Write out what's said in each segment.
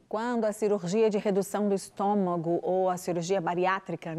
Quando a cirurgia de redução do estômago ou a cirurgia bariátrica,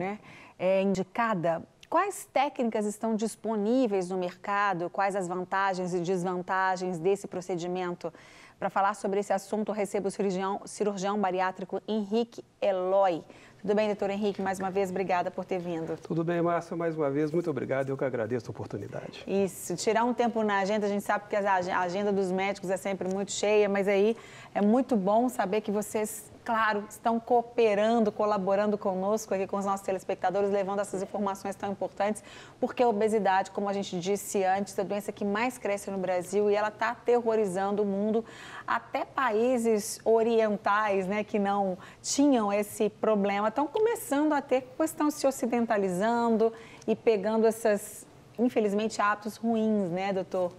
é indicada, quais técnicas estão disponíveis no mercado? Quais as vantagens e desvantagens desse procedimento? Para falar sobre esse assunto, eu recebo o cirurgião bariátrico Henrique Eloy. Tudo bem, doutor Henrique? Mais uma vez, obrigada por ter vindo. Tudo bem, Márcia? Mais uma vez, muito obrigado. Eu que agradeço a oportunidade. Isso, tirar um tempo na agenda, a gente sabe que a agenda dos médicos é sempre muito cheia, mas aí é muito bom saber que vocês, claro, estão cooperando, colaborando conosco aqui com os nossos telespectadores, levando essas informações tão importantes, porque a obesidade, como a gente disse antes, é a doença que mais cresce no Brasil e ela está aterrorizando o mundo, até países orientais, que não tinham esse problema, estão começando a ter, pois estão se ocidentalizando e pegando esses, infelizmente, hábitos ruins, doutor?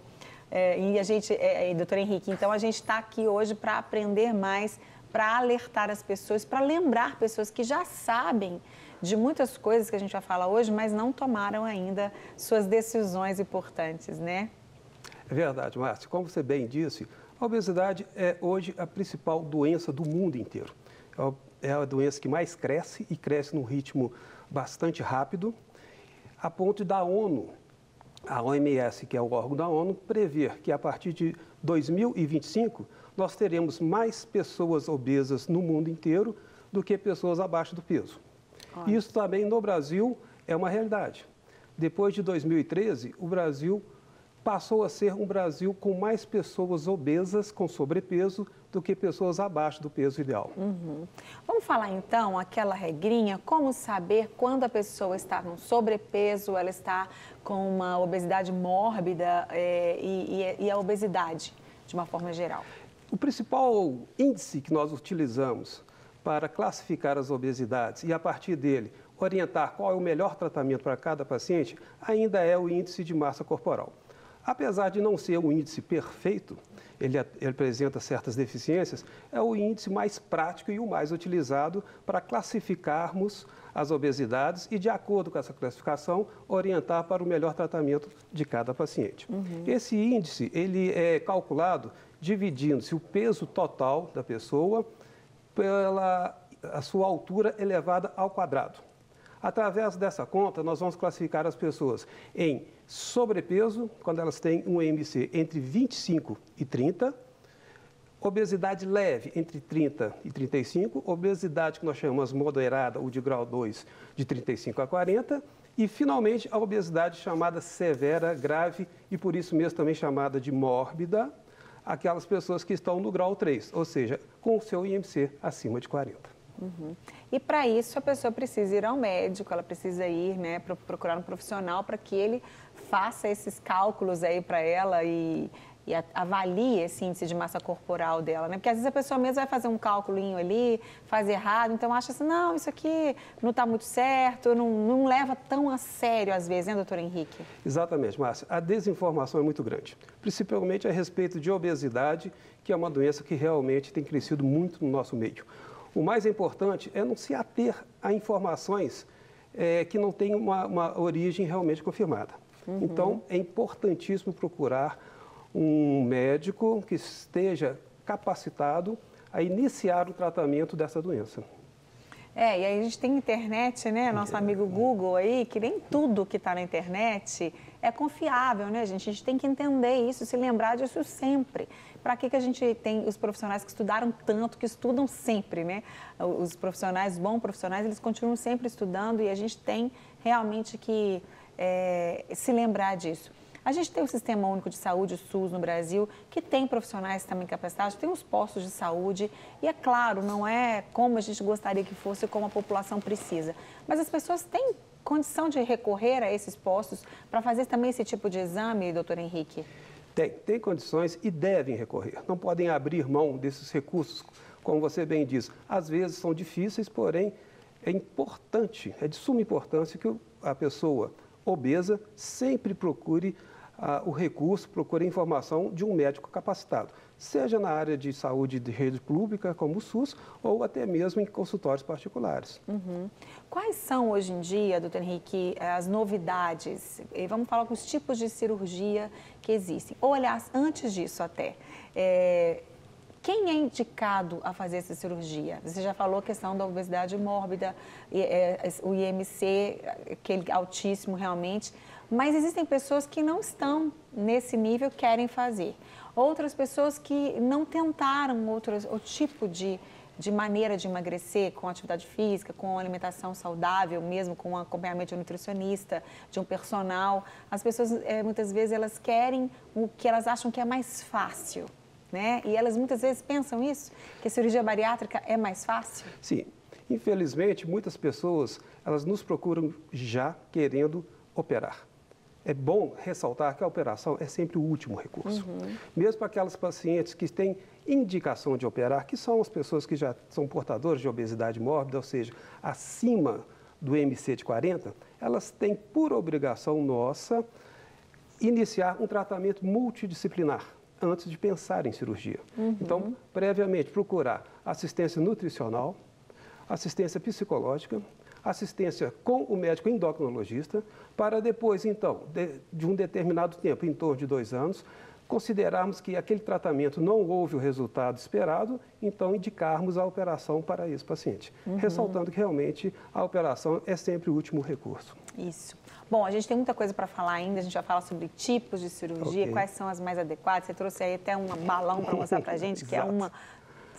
Doutor Henrique, então a gente está aqui hoje para aprender mais, para alertar as pessoas, para lembrar pessoas que já sabem de muitas coisas que a gente vai falar hoje, mas não tomaram ainda suas decisões importantes, É verdade, Márcia. Como você bem disse, a obesidade é hoje a principal doença do mundo inteiro. É a doença que mais cresce e cresce num ritmo bastante rápido, a ponto da ONU, a OMS, que é o órgão da ONU, prever que a partir de 2025 nós teremos mais pessoas obesas no mundo inteiro do que pessoas abaixo do peso. Olha. Isso também no Brasil é uma realidade. Depois de 2013, o Brasil passou a ser um Brasil com mais pessoas obesas, com sobrepeso, do que pessoas abaixo do peso ideal. Vamos falar então aquela regrinha, como saber quando a pessoa está com sobrepeso, ela está com uma obesidade mórbida e a obesidade, de uma forma geral. O principal índice que nós utilizamos para classificar as obesidades e, a partir dele, orientar qual é o melhor tratamento para cada paciente, ainda é o índice de massa corporal. Apesar de não ser um índice perfeito, ele apresenta certas deficiências, é o índice mais prático e o mais utilizado para classificarmos as obesidades e, de acordo com essa classificação, orientar para o melhor tratamento de cada paciente. Esse índice ele é calculado dividindo-se o peso total da pessoa pela a sua altura elevada ao quadrado. Através dessa conta, nós vamos classificar as pessoas em sobrepeso, quando elas têm um IMC entre 25 e 30, obesidade leve entre 30 e 35, obesidade que nós chamamos moderada ou de grau 2, de 35 a 40, e, finalmente, a obesidade chamada severa, grave e, por isso mesmo, também chamada de mórbida, aquelas pessoas que estão no grau 3, ou seja, com o seu IMC acima de 40. E para isso a pessoa precisa ir ao médico, ela precisa ir, procurar um profissional para que ele faça esses cálculos aí para ela e avalie esse índice de massa corporal dela, Porque às vezes a pessoa mesmo vai fazer um cálculinho ali, faz errado, então acha assim, não, isso aqui não está muito certo, não leva tão a sério às vezes, doutor Henrique? Exatamente, Márcia. A desinformação é muito grande, principalmente a respeito de obesidade, que é uma doença que realmente tem crescido muito no nosso meio. O mais importante é não se ater a informações que não têm uma origem realmente confirmada. Então, é importantíssimo procurar um médico que esteja capacitado a iniciar o tratamento dessa doença. E aí a gente tem internet, Nosso amigo Google aí, que nem tudo que está na internet é confiável, gente? A gente tem que entender isso, se lembrar disso sempre. Para que a gente tem os profissionais que estudaram tanto, que estudam sempre, Os profissionais, bons profissionais, eles continuam sempre estudando e a gente tem realmente que se lembrar disso. A gente tem o Sistema Único de Saúde, o SUS, no Brasil, que tem profissionais também capacitados, tem os postos de saúde e, é claro, não é como a gente gostaria que fosse, como a população precisa. Mas as pessoas têm condição de recorrer a esses postos para fazer também esse tipo de exame, doutor Henrique? Tem condições e devem recorrer. Não podem abrir mão desses recursos, como você bem diz. Às vezes são difíceis, porém é importante, é de suma importância que a pessoa obesa sempre procure o recurso, procure a informação de um médico capacitado, seja na área de saúde de rede pública, como o SUS, ou até mesmo em consultórios particulares. Quais são, hoje em dia, doutor Henrique, as novidades? E vamos falar com os tipos de cirurgia que existem. Ou, aliás, antes disso até, Quem é indicado a fazer essa cirurgia? Você já falou a questão da obesidade mórbida, o IMC, aquele altíssimo realmente, mas existem pessoas que não estão nesse nível, querem fazer. Outras pessoas que não tentaram outro tipo de maneira de emagrecer, com atividade física, com alimentação saudável, mesmo com acompanhamento de um nutricionista, de um personal. As pessoas, muitas vezes, elas querem o que elas acham que é mais fácil. Né? E elas muitas vezes pensam isso, que a cirurgia bariátrica é mais fácil? Sim. Infelizmente, muitas pessoas, elas nos procuram já querendo operar. É bom ressaltar que a operação é sempre o último recurso. Mesmo para aquelas pacientes que têm indicação de operar, que são as pessoas que já são portadoras de obesidade mórbida, ou seja, acima do IMC de 40, elas têm por obrigação nossa iniciar um tratamento multidisciplinar antes de pensar em cirurgia. Então, previamente, procurar assistência nutricional, assistência psicológica, assistência com o médico endocrinologista, para depois, então, de um determinado tempo, em torno de 2 anos, considerarmos que aquele tratamento não houve o resultado esperado, então indicarmos a operação para esse paciente. Ressaltando que realmente a operação é sempre o último recurso. Isso. Bom, a gente tem muita coisa para falar ainda, a gente vai falar sobre tipos de cirurgia, quais são as mais adequadas. Você trouxe aí até um balão para mostrar para a gente, que é uma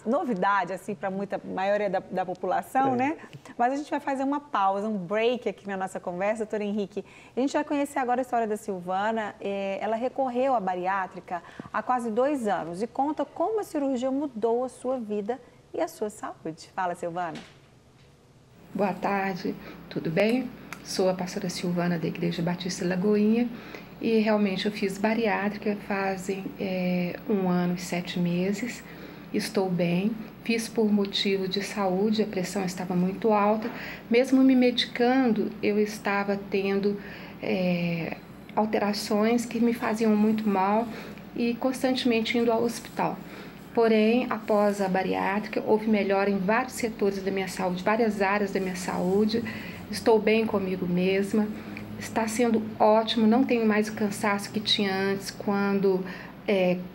novidade, assim, para a maioria da população, né? Mas a gente vai fazer uma pausa, um break aqui na nossa conversa, doutor Henrique. A gente vai conhecer agora a história da Silvana. Ela recorreu à bariátrica há quase 2 anos e conta como a cirurgia mudou a sua vida e a sua saúde. Fala, Silvana. Boa tarde, tudo bem? Sou a pastora Silvana da Igreja Batista Lagoinha e realmente eu fiz bariátrica fazem 1 ano e 7 meses. Estou bem, fiz por motivo de saúde, a pressão estava muito alta. Mesmo me medicando, eu estava tendo alterações que me faziam muito mal e constantemente indo ao hospital. Porém, após a bariátrica, houve melhora em vários setores da minha saúde, várias áreas da minha saúde. Estou bem comigo mesma, está sendo ótimo, não tenho mais o cansaço que tinha antes quando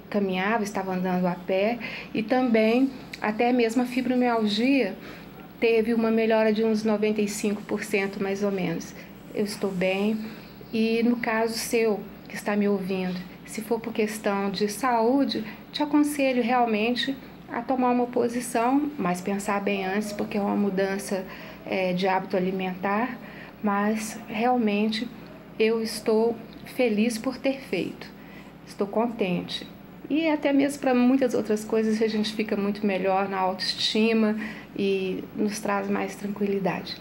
caminhava, estava andando a pé, e também até mesmo a fibromialgia teve uma melhora de uns 95% mais ou menos. Eu estou bem e no caso seu que está me ouvindo, se for por questão de saúde, te aconselho realmente a tomar uma posição, mas pensar bem antes, porque é uma mudança de hábito alimentar, mas realmente eu estou feliz por ter feito. Estou contente. E até mesmo para muitas outras coisas a gente fica muito melhor na autoestima e nos traz mais tranquilidade.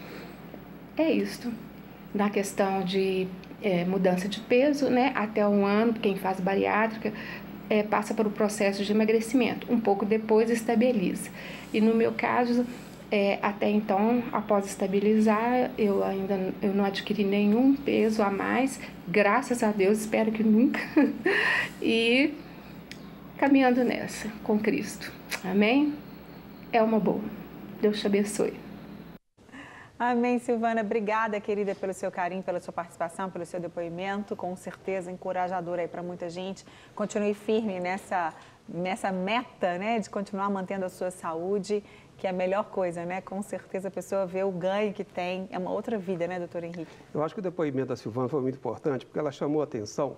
É isso. Na questão de mudança de peso, né? Até 1 ano, quem faz bariátrica passa por um processo de emagrecimento. Um pouco depois estabiliza. E no meu caso, até então, após estabilizar, eu não adquiri nenhum peso a mais, graças a Deus, espero que nunca, e caminhando nessa, com Cristo, amém? É uma boa, Deus te abençoe. Amém, Silvana, obrigada, querida, pelo seu carinho, pela sua participação, pelo seu depoimento, com certeza encorajador aí para muita gente. Continue firme nessa meta, né, de continuar mantendo a sua saúde, que é a melhor coisa, né? Com certeza a pessoa vê o ganho que tem, é uma outra vida, né, doutor Henrique? Eu acho que o depoimento da Silvana foi muito importante, porque ela chamou a atenção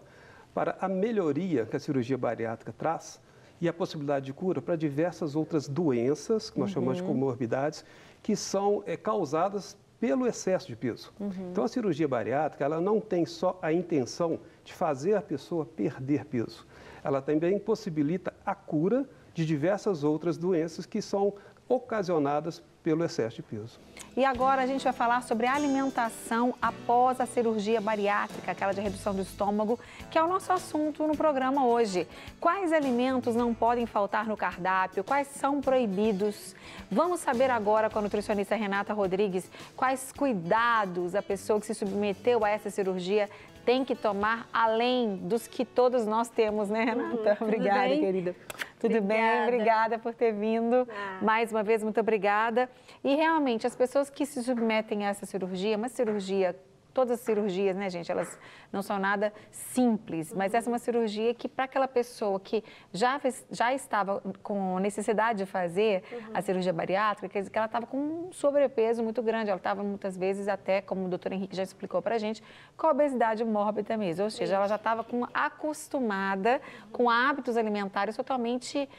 para a melhoria que a cirurgia bariátrica traz e a possibilidade de cura para diversas outras doenças, que nós chamamos de comorbidades, que são causadas pelo excesso de peso. Então, a cirurgia bariátrica, ela não tem só a intenção de fazer a pessoa perder peso. Ela também possibilita a cura de diversas outras doenças que são ocasionadas pelo excesso de peso. E agora a gente vai falar sobre a alimentação após a cirurgia bariátrica, aquela de redução do estômago, que é o nosso assunto no programa hoje. Quais alimentos não podem faltar no cardápio? Quais são proibidos? Vamos saber agora com a nutricionista Renata Rodrigues quais cuidados a pessoa que se submeteu a essa cirurgia tem que tomar, além dos que todos nós temos, né, Renata? Obrigada, querida. Tudo bem? Obrigada por ter vindo. Mais uma vez, muito obrigada. E realmente, as pessoas que se submetem a essa cirurgia, uma cirurgia todas as cirurgias, né, gente, elas não são nada simples, mas essa é uma cirurgia que para aquela pessoa que já estava com necessidade de fazer a cirurgia bariátrica, quer dizer que ela estava com um sobrepeso muito grande, ela estava muitas vezes até, como o doutor Henrique já explicou para a gente, com a obesidade mórbida mesmo, ou seja, ela já estava acostumada com hábitos alimentares totalmente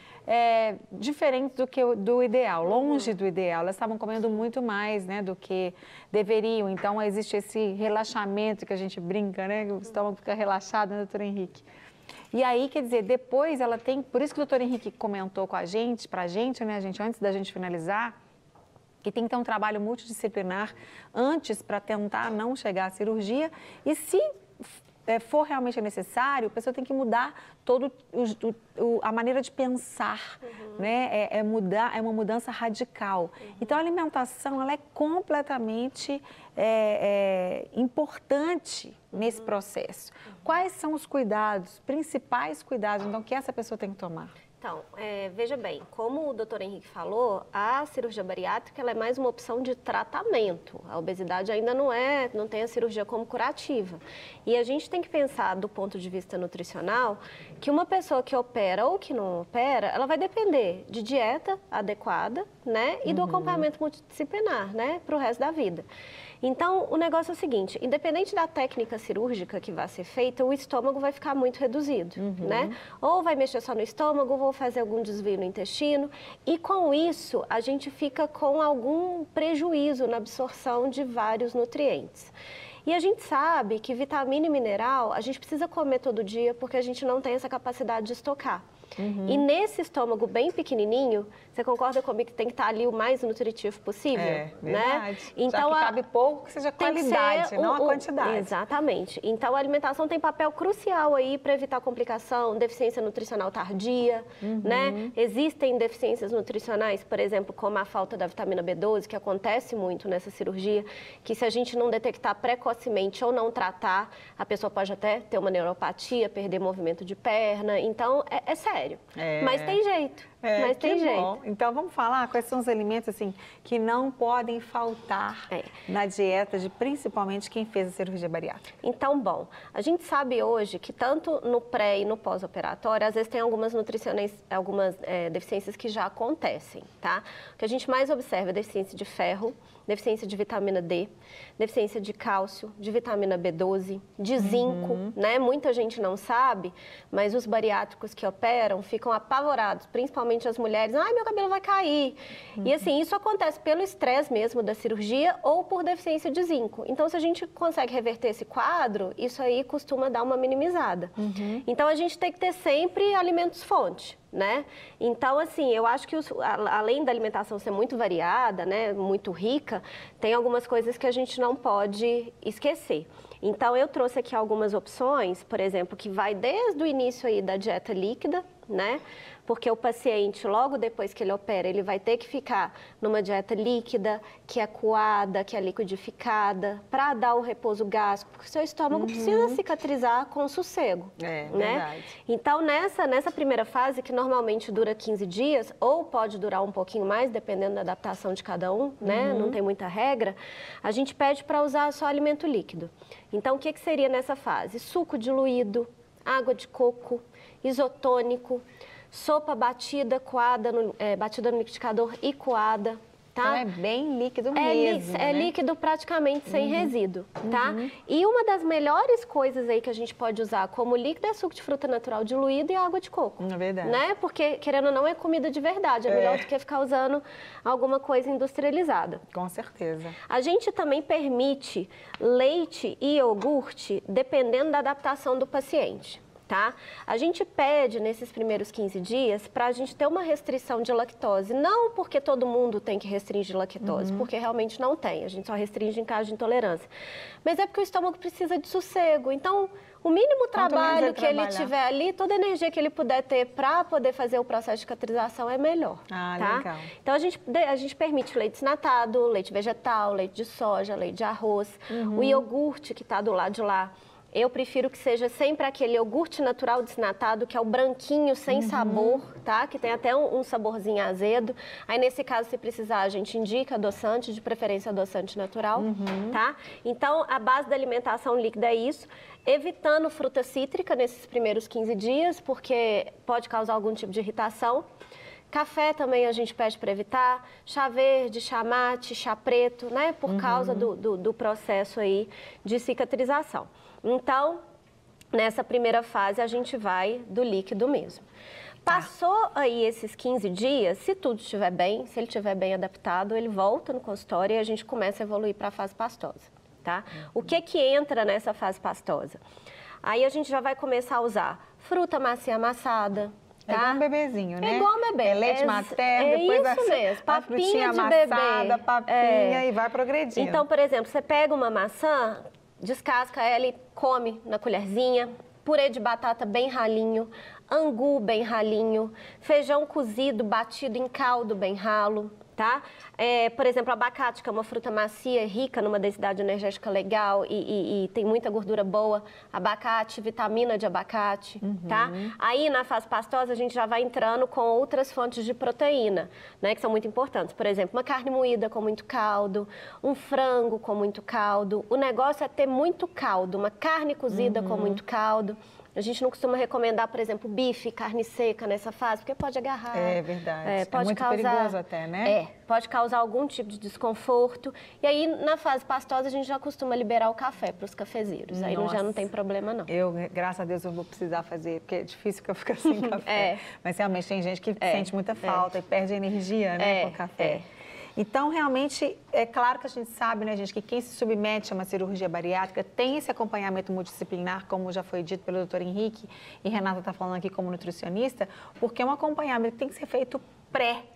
diferentes do ideal, longe do ideal. Elas estavam comendo muito mais, né, do que deveriam. Então, existe esse relaxamento que a gente brinca, né, que o estômago fica relaxado, né, doutor Henrique? E aí, quer dizer, depois ela tem... Por isso que o doutor Henrique comentou com a gente, pra gente, né, gente, antes da gente finalizar, que tem que ter um trabalho multidisciplinar antes para tentar não chegar à cirurgia. E se for realmente necessário, a pessoa tem que mudar a maneira de pensar, né? É uma mudança radical. Então, a alimentação ela é completamente importante nesse processo. Quais são os cuidados, principais cuidados, então, que essa pessoa tem que tomar? Então, veja bem, como o doutor Henrique falou, a cirurgia bariátrica ela é mais uma opção de tratamento. A obesidade ainda não tem a cirurgia como curativa. E a gente tem que pensar, do ponto de vista nutricional, que uma pessoa que opera ou que não opera, ela vai depender de dieta adequada, né, e do acompanhamento multidisciplinar, né, para o resto da vida. Então, o negócio é o seguinte, independente da técnica cirúrgica que vai ser feita, o estômago vai ficar muito reduzido, né? Ou vai mexer só no estômago, ou fazer algum desvio no intestino, e com isso, a gente fica com algum prejuízo na absorção de vários nutrientes. E a gente sabe que vitamina e mineral, a gente precisa comer todo dia, porque a gente não tem essa capacidade de estocar. E nesse estômago bem pequenininho, você concorda comigo que tem que estar ali o mais nutritivo possível? Verdade. Né? Então, já que cabe pouco, que seja qualidade, não a quantidade. Exatamente. Então, a alimentação tem papel crucial aí para evitar complicação, deficiência nutricional tardia, né? Existem deficiências nutricionais, por exemplo, como a falta da vitamina B12, que acontece muito nessa cirurgia, que se a gente não detectar precocemente ou não tratar, a pessoa pode até ter uma neuropatia, perder movimento de perna. Então, é sério. Mas tem jeito. Mas tem jeito. Bom. Então, vamos falar quais são os alimentos assim, que não podem faltar na dieta de principalmente quem fez a cirurgia bariátrica. Então, bom, a gente sabe hoje que tanto no pré e no pós-operatório, às vezes tem algumas deficiências que já acontecem, tá? O que a gente mais observa é deficiência de ferro, deficiência de vitamina D, deficiência de cálcio, de vitamina B12, de zinco, né? Muita gente não sabe, mas os bariátricos que operam ficam apavorados, principalmente as mulheres, ai, meu cabelo vai cair. E assim, isso acontece pelo estresse mesmo da cirurgia ou por deficiência de zinco. Então, se a gente consegue reverter esse quadro, isso aí costuma dar uma minimizada. Então, a gente tem que ter sempre alimentos-fonte, né? Então, assim, eu acho que além da alimentação ser muito variada, né, muito rica, tem algumas coisas que a gente não pode esquecer. Então, eu trouxe aqui algumas opções, por exemplo, que vai desde o início aí da dieta líquida, né? Porque o paciente, logo depois que ele opera, ele vai ter que ficar numa dieta líquida, que é coada, que é liquidificada, para dar o repouso gástrico, porque o seu estômago precisa cicatrizar com sossego. Né? Verdade. Então, nessa primeira fase, que normalmente dura 15 dias, ou pode durar um pouquinho mais, dependendo da adaptação de cada um, né? Não tem muita regra, a gente pede para usar só alimento líquido. Então, o que seria nessa fase? Suco diluído, água de coco, isotônico, sopa batida, batida no liquidificador e coada, tá? Então é bem líquido mesmo, É né? líquido praticamente sem resíduo, tá? E uma das melhores coisas aí que a gente pode usar como líquido é suco de fruta natural diluído e água de coco. É verdade. Né? Porque, querendo ou não, é comida de verdade. É melhor do que ficar usando alguma coisa industrializada. Com certeza. A gente também permite leite e iogurte dependendo da adaptação do paciente. Tá? A gente pede nesses primeiros 15 dias para a gente ter uma restrição de lactose, não porque todo mundo tem que restringir lactose, porque realmente não tem, a gente só restringe em caso de intolerância, mas é porque o estômago precisa de sossego, então o mínimo trabalho que ele tiver ali, toda a energia que ele puder ter para poder fazer o processo de cicatrização é melhor. Tá? Legal. Então a gente permite leite desnatado, leite vegetal, leite de soja, leite de arroz, o iogurte que está do lado de lá, eu prefiro que seja sempre aquele iogurte natural desnatado, que é o branquinho, sem sabor, tá? Que tem até um saborzinho azedo. Aí, nesse caso, se precisar, a gente indica adoçante, de preferência adoçante natural, tá? Então, a base da alimentação líquida é isso. Evitando fruta cítrica nesses primeiros 15 dias, porque pode causar algum tipo de irritação. Café também a gente pede para evitar, chá verde, chá mate, chá preto, né? Por causa do processo aí de cicatrização. Então, nessa primeira fase, a gente vai do líquido mesmo. Passou aí esses 15 dias, se tudo estiver bem, se ele estiver bem adaptado, ele volta no consultório e a gente começa a evoluir para a fase pastosa, tá? O que entra nessa fase pastosa? Aí a gente já vai começar a usar fruta macia amassada. É igual um bebezinho, né? É igual um bebê. É leite materno, depois isso mesmo, a papinha de amassada, bebê. papinha e vai progredindo. Então, por exemplo, você pega uma maçã, descasca ela e come na colherzinha, purê de batata bem ralinho, angu bem ralinho, feijão cozido batido em caldo bem ralo, tá? Por exemplo, abacate, que é uma fruta macia, rica numa densidade energética legal e tem muita gordura boa. Abacate, vitamina de abacate, tá? Aí, na fase pastosa, a gente já vai entrando com outras fontes de proteína, né? Que são muito importantes. Por exemplo, uma carne moída com muito caldo, um frango com muito caldo. O negócio é ter muito caldo, uma carne cozida com muito caldo. A gente não costuma recomendar, por exemplo, bife, carne seca nessa fase, porque pode agarrar. É verdade. Pode muito causar, perigoso até, né? Pode causar algum tipo de desconforto. E aí, na fase pastosa, a gente já costuma liberar o café para os cafezeiros. Aí já não tem problema, não. Eu, graças a Deus, eu vou precisar fazer, porque é difícil que eu fique sem café. Mas realmente tem gente que sente muita falta e perde energia, né, com o café. Então, realmente, é claro que a gente sabe, né, gente, que quem se submete a uma cirurgia bariátrica tem esse acompanhamento multidisciplinar, como já foi dito pelo doutor Henrique, e Renata está falando aqui como nutricionista, porque é um acompanhamento que tem que ser feito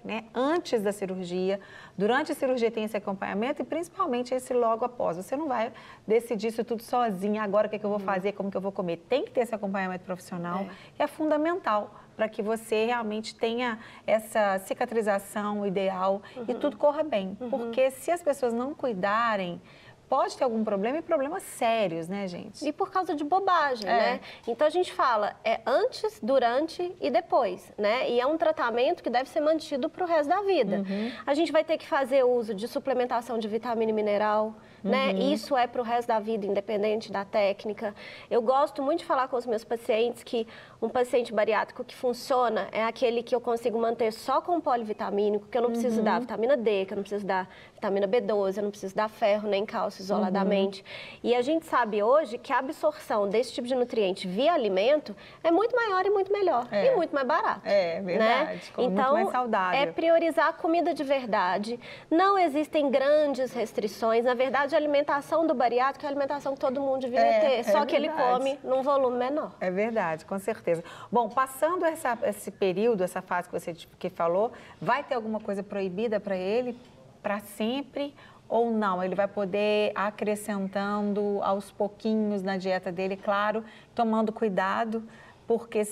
né, antes da cirurgia, durante a cirurgia tem esse acompanhamento e principalmente esse logo após. Você não vai decidir isso tudo sozinha, agora o que eu vou fazer, como que eu vou comer. Tem que ter esse acompanhamento profissional, que é fundamental para que você realmente tenha essa cicatrização ideal e tudo corra bem. Porque se as pessoas não cuidarem, pode ter algum problema e problemas sérios, né, gente? E por causa de bobagem, né? Então a gente fala antes, durante e depois, né? E é um tratamento que deve ser mantido para o resto da vida. A gente vai ter que fazer uso de suplementação de vitamina e mineral, né? Isso é para o resto da vida, independente da técnica. Eu gosto muito de falar com os meus pacientes que um paciente bariátrico que funciona é aquele que eu consigo manter só com polivitamínico, que eu não preciso dar vitamina D, que eu não preciso dar vitamina B12, eu não preciso dar ferro nem cálcio isoladamente. E a gente sabe hoje que a absorção desse tipo de nutriente via alimento é muito maior e muito melhor. E muito mais barato. É verdade. Né? Então, muito mais saudável. É priorizar a comida de verdade. Não existem grandes restrições. Na verdade, a alimentação do bariátrico é a alimentação que todo mundo deveria ter. Só que ele come num volume menor. É verdade, com certeza. Bom, passando esse período, essa fase que você falou, vai ter alguma coisa proibida para ele para sempre ou não? Ele vai poder acrescentando aos pouquinhos na dieta dele, claro, tomando cuidado, porque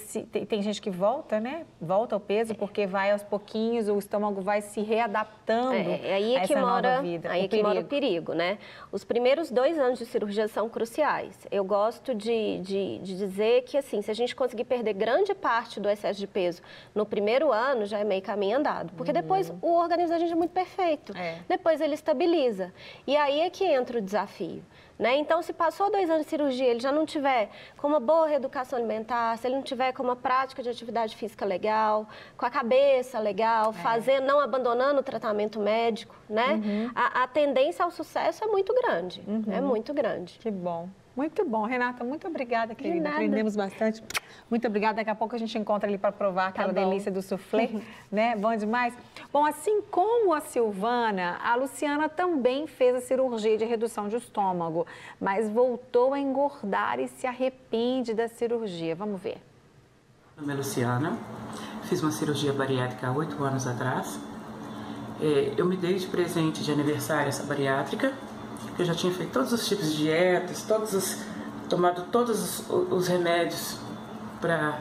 tem gente que volta, né? Volta ao peso, porque vai aos pouquinhos, o estômago vai se readaptando aí a essa nova vida. Aí é que mora o perigo, né? Os primeiros 2 anos de cirurgia são cruciais. Eu gosto de dizer que, assim, se a gente conseguir perder grande parte do excesso de peso no primeiro ano, já é meio caminho andado. Porque depois o organismo da gente é muito perfeito. Depois ele estabiliza. E aí é que entra o desafio. Né? Então, se passou 2 anos de cirurgia, ele já não tiver com uma boa reeducação alimentar, se ele não tiver com uma prática de atividade física legal, com a cabeça legal, não abandonando o tratamento médico, né? A tendência ao sucesso é muito grande, é muito grande. Que bom. Muito bom, Renata, muito obrigada, querida. Aprendemos bastante. Muito obrigada. Daqui a pouco a gente encontra ali para provar aquela delícia do soufflé, né? Bom demais. Bom, assim como a Silvana, a Luciana também fez a cirurgia de redução de estômago, mas voltou a engordar e se arrepende da cirurgia. Vamos ver. Meu nome é Luciana, fiz uma cirurgia bariátrica há 8 anos atrás. Eu me dei de presente de aniversário essa bariátrica. Eu já tinha feito todos os tipos de dietas, tomado todos os remédios para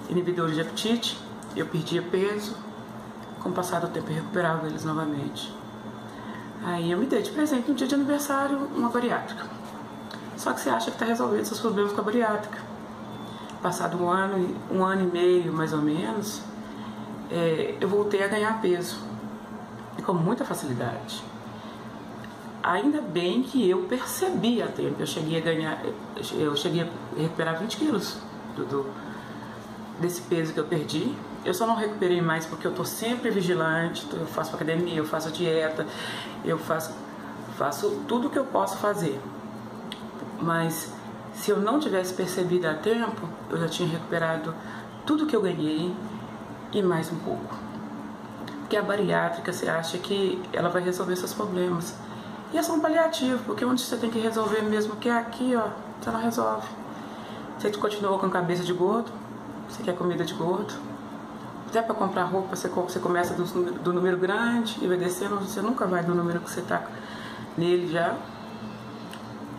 inibidores de apetite. Eu perdia peso, com o passar do tempo eu recuperava eles novamente. Aí eu me dei de presente no dia de aniversário uma bariátrica. Só que você acha que está resolvendo seus problemas com a bariátrica. Passado um ano e meio, mais ou menos, eu voltei a ganhar peso. E com muita facilidade. Ainda bem que eu percebi a tempo. Eu cheguei a recuperar 20 quilos desse peso que eu perdi. Eu só não recuperei mais porque eu estou sempre vigilante, eu faço academia, eu faço dieta, eu faço tudo o que eu posso fazer. Mas se eu não tivesse percebido a tempo, eu já tinha recuperado tudo que eu ganhei e mais um pouco. Porque a bariátrica, você acha que ela vai resolver seus problemas. E é só um paliativo, porque onde você tem que resolver mesmo, que é aqui, ó, você não resolve. Você continua com cabeça de gordo, você quer comida de gordo. Até para comprar roupa, você começa do número grande e vai descendo, você nunca vai do número que você está nele já.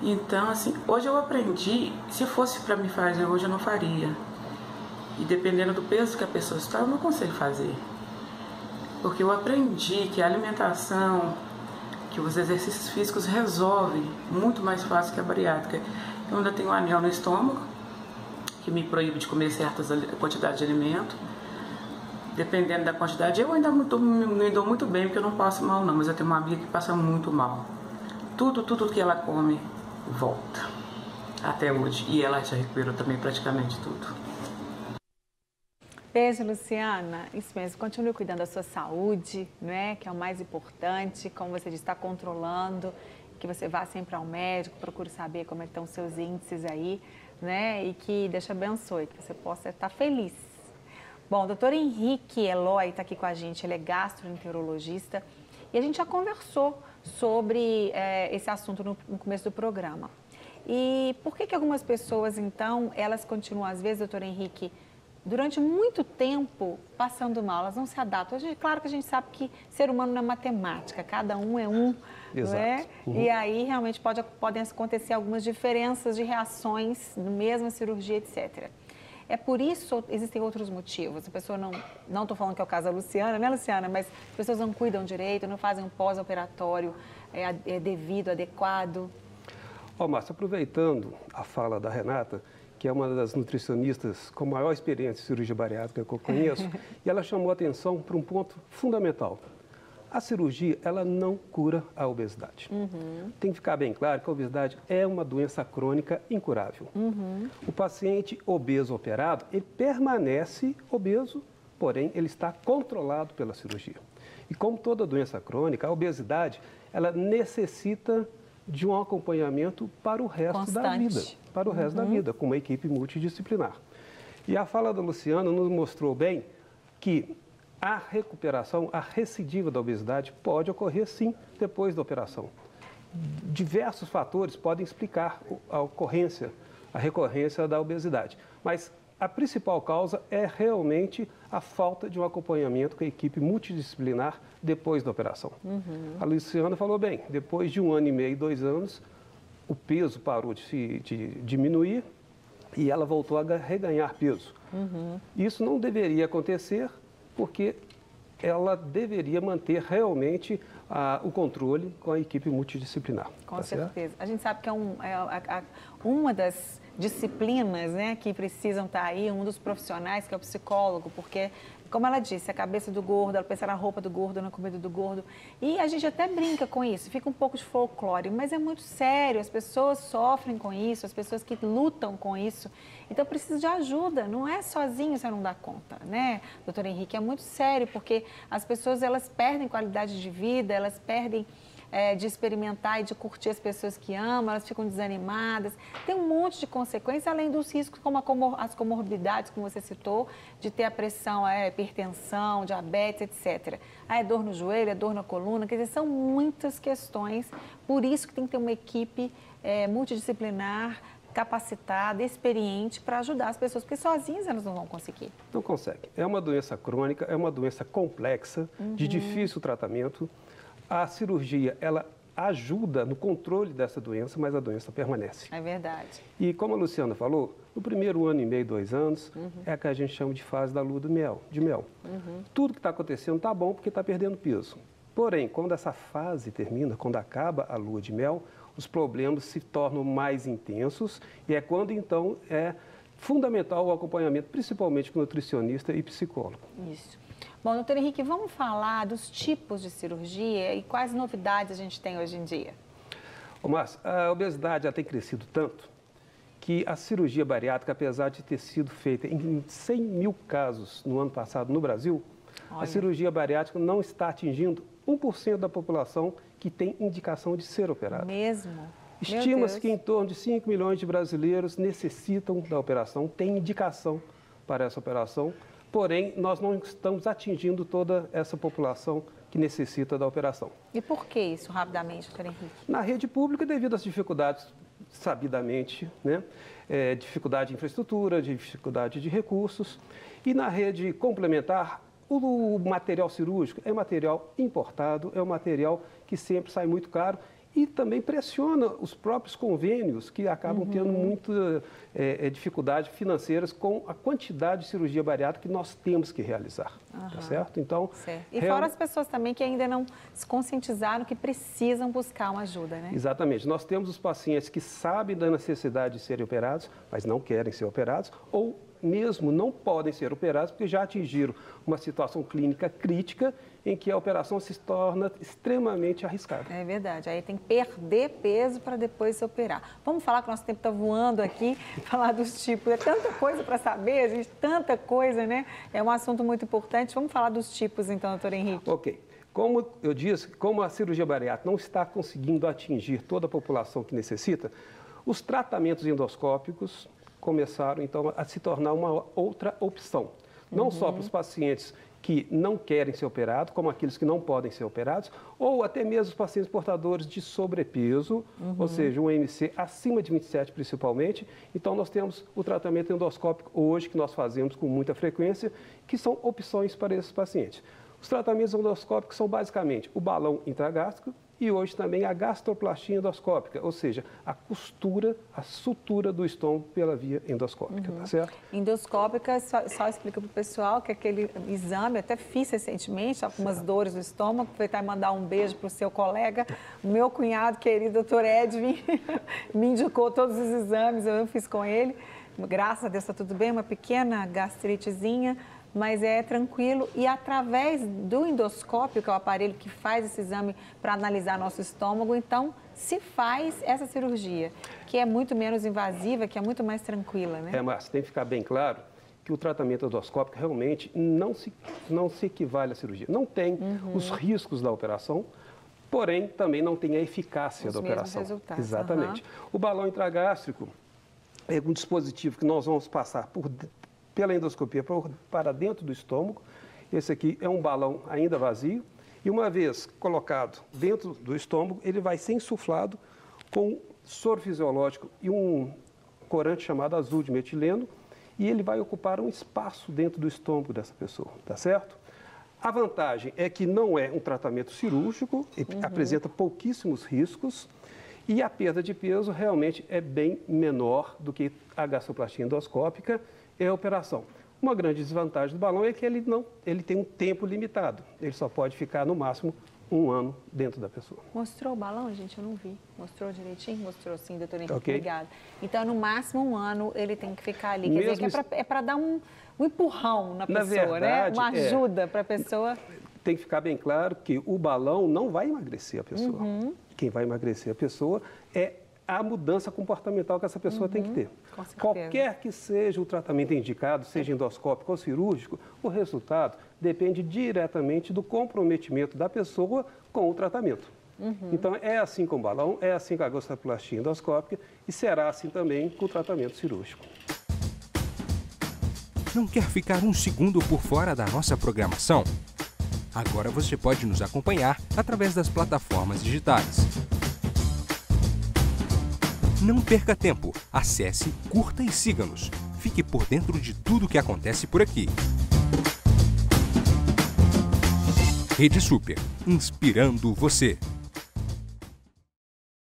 Então, assim, hoje eu aprendi, se fosse para me fazer hoje, eu não faria. E dependendo do peso que a pessoa está, eu não consigo fazer. Porque eu aprendi que a alimentação, que os exercícios físicos resolvem muito mais fácil que a bariátrica. Eu ainda tenho um anel no estômago, que me proíbe de comer certas quantidades de alimento. Dependendo da quantidade, eu ainda me dou muito bem, porque eu não passo mal não, mas eu tenho uma amiga que passa muito mal. Tudo que ela come volta, até hoje. E ela já recuperou também praticamente tudo. Beijo, Luciana. Isso mesmo, continue cuidando da sua saúde, né? Que é o mais importante, como você disse, está controlando, que você vá sempre ao médico, procure saber como é que estão os seus índices aí, né? E que Deus te abençoe, que você possa estar feliz. Bom, o doutor Henrique Eloy está aqui com a gente, ele é gastroenterologista e a gente já conversou sobre esse assunto no começo do programa. E por que algumas pessoas, então, elas continuam, às vezes, doutor Henrique, durante muito tempo passando mal, elas não se adaptam. Claro que a gente sabe que ser humano não é matemática, cada um é um, exato. Não é? Uhum. E aí realmente podem acontecer algumas diferenças de reações na mesma cirurgia, etc. É por isso ou existem outros motivos? A pessoa não estou falando que é o caso da Luciana, né, Luciana? Mas as pessoas não cuidam direito, não fazem um pós-operatório devido, adequado. Márcia, aproveitando a fala da Renata, que é uma das nutricionistas com maior experiência em cirurgia bariátrica que eu conheço, e ela chamou a atenção para um ponto fundamental. A cirurgia, ela não cura a obesidade. Uhum. Tem que ficar bem claro que a obesidade é uma doença crônica incurável. Uhum. O paciente obeso operado, ele permanece obeso, porém ele está controlado pela cirurgia. E como toda doença crônica, a obesidade, ela necessita de um acompanhamento para o resto da vida. Para o resto da vida, com uma equipe multidisciplinar. E a fala da Luciana nos mostrou bem que a recuperação, a recidiva da obesidade pode ocorrer sim depois da operação. Diversos fatores podem explicar a recorrência da obesidade, mas a principal causa é realmente a falta de um acompanhamento com a equipe multidisciplinar depois da operação. Uhum. A Luciana falou bem, depois de 1 ano e meio, 2 anos, o peso parou de diminuir e ela voltou a reganhar peso. Uhum. Isso não deveria acontecer porque ela deveria manter realmente o controle com a equipe multidisciplinar. Com certeza. Certo? A gente sabe que uma das disciplinas, né, que precisam estar aí, um dos profissionais, que é o psicólogo, porque, como ela disse, a cabeça do gordo, ela pensa na roupa do gordo, na comida do gordo, e a gente até brinca com isso, fica um pouco de folclore, mas é muito sério, as pessoas sofrem com isso, as pessoas que lutam com isso, então precisa de ajuda, não é sozinho você não dá conta, né, doutor Henrique? É muito sério, porque as pessoas, elas perdem qualidade de vida, elas perdem de experimentar e de curtir as pessoas que amam, elas ficam desanimadas. Tem um monte de consequências, além dos riscos, como as comorbidades, como você citou, de ter a pressão, a hipertensão, diabetes, etc. É dor no joelho, é dor na coluna, quer dizer, são muitas questões. Por isso que tem que ter uma equipe multidisciplinar, capacitada, experiente para ajudar as pessoas, porque sozinhas elas não vão conseguir. Não conseguem. É uma doença crônica, é uma doença complexa, de difícil tratamento. A cirurgia, ela ajuda no controle dessa doença, mas a doença permanece. É verdade. E como a Luciana falou, no primeiro 1 ano e meio, 2 anos, é a que a gente chama de fase da lua de mel. Tudo que está acontecendo está bom porque está perdendo peso. Porém, quando essa fase termina, quando acaba a lua de mel, os problemas se tornam mais intensos e é quando, então, é fundamental o acompanhamento, principalmente com nutricionista e psicólogo. Isso. Bom, doutor Henrique, vamos falar dos tipos de cirurgia e quais novidades a gente tem hoje em dia? Ô, Márcio, a obesidade já tem crescido tanto que a cirurgia bariátrica, apesar de ter sido feita em 100 mil casos no ano passado no Brasil, a cirurgia bariátrica não está atingindo 1% da população que tem indicação de ser operada. Mesmo? Estima-se que em torno de 5 milhões de brasileiros necessitam da operação, têm indicação para essa operação, porém nós não estamos atingindo toda essa população que necessita da operação. E por que isso, rapidamente, doutor Henrique? Na rede pública, devido às dificuldades, sabidamente, né? Dificuldade de infraestrutura, dificuldade de recursos, e na rede complementar, o material cirúrgico é material importado, é um material que sempre sai muito caro e também pressiona os próprios convênios que acabam tendo muita dificuldade financeiras com a quantidade de cirurgia bariátrica que nós temos que realizar, tá certo? Então, E fora as pessoas também que ainda não se conscientizaram que precisam buscar uma ajuda, né? Exatamente. Nós temos os pacientes que sabem da necessidade de serem operados, mas não querem ser operados ou mesmo não podem ser operados porque já atingiram uma situação clínica crítica em que a operação se torna extremamente arriscada. É verdade, aí tem que perder peso para depois se operar. Vamos falar que o nosso tempo está voando aqui, falar dos tipos. É tanta coisa para saber, gente, tanta coisa, né? É um assunto muito importante. Vamos falar dos tipos então, doutor Henrique. Ok. Como eu disse, como a cirurgia bariátrica não está conseguindo atingir toda a população que necessita, os tratamentos endoscópicos começaram, então, a se tornar uma outra opção. Não só para os pacientes que não querem ser operados, como aqueles que não podem ser operados, ou até mesmo os pacientes portadores de sobrepeso, ou seja, um IMC acima de 27 principalmente. Então, nós temos o tratamento endoscópico hoje, que nós fazemos com muita frequência, que são opções para esses pacientes. Os tratamentos endoscópicos são basicamente o balão intragástrico e hoje também a gastroplastia endoscópica, ou seja, a costura, a sutura do estômago pela via endoscópica, tá certo? Endoscópica, só explica para o pessoal que aquele exame, eu até fiz recentemente, algumas dores no estômago, aproveitar e mandar um beijo para o seu colega, o meu cunhado querido, doutor Edwin, me indicou todos os exames, eu fiz com ele, graças a Deus está tudo bem, uma pequena gastritezinha, mas é tranquilo e através do endoscópio, que é o aparelho que faz esse exame para analisar nosso estômago, então se faz essa cirurgia, que é muito menos invasiva, que é muito mais tranquila, né? Márcia, tem que ficar bem claro que o tratamento endoscópico realmente não se equivale à cirurgia. Não tem os riscos da operação, porém também não tem a eficácia da operação. Resultados. Exatamente. O balão intragástrico é um dispositivo que nós vamos passar pela endoscopia para dentro do estômago. Esse aqui é um balão ainda vazio e uma vez colocado dentro do estômago, ele vai ser insuflado com soro fisiológico e um corante chamado azul de metileno e ele vai ocupar um espaço dentro do estômago dessa pessoa, tá certo? A vantagem é que não é um tratamento cirúrgico, apresenta pouquíssimos riscos e a perda de peso realmente é bem menor do que a gastroplastia endoscópica e a operação. Uma grande desvantagem do balão é que ele tem um tempo limitado. Ele só pode ficar, no máximo, 1 ano dentro da pessoa. Mostrou o balão, gente? Eu não vi. Mostrou direitinho? Mostrou sim, doutor Henrique. Okay. Obrigada. Então, no máximo 1 ano, ele tem que ficar ali. Quer dizer, que é para dar um empurrão na pessoa, verdade, né? Uma ajuda para a pessoa. Tem que ficar bem claro que o balão não vai emagrecer a pessoa. Quem vai emagrecer a pessoa é a mudança comportamental que essa pessoa tem que ter. Qualquer que seja o tratamento indicado, seja endoscópico ou cirúrgico, o resultado depende diretamente do comprometimento da pessoa com o tratamento. Então, é assim com o balão, é assim com a gastroplastia endoscópica e será assim também com o tratamento cirúrgico. Não quer ficar um segundo por fora da nossa programação? Agora você pode nos acompanhar através das plataformas digitais. Não perca tempo, acesse, curta e siga-nos. Fique por dentro de tudo o que acontece por aqui. Rede Super, inspirando você.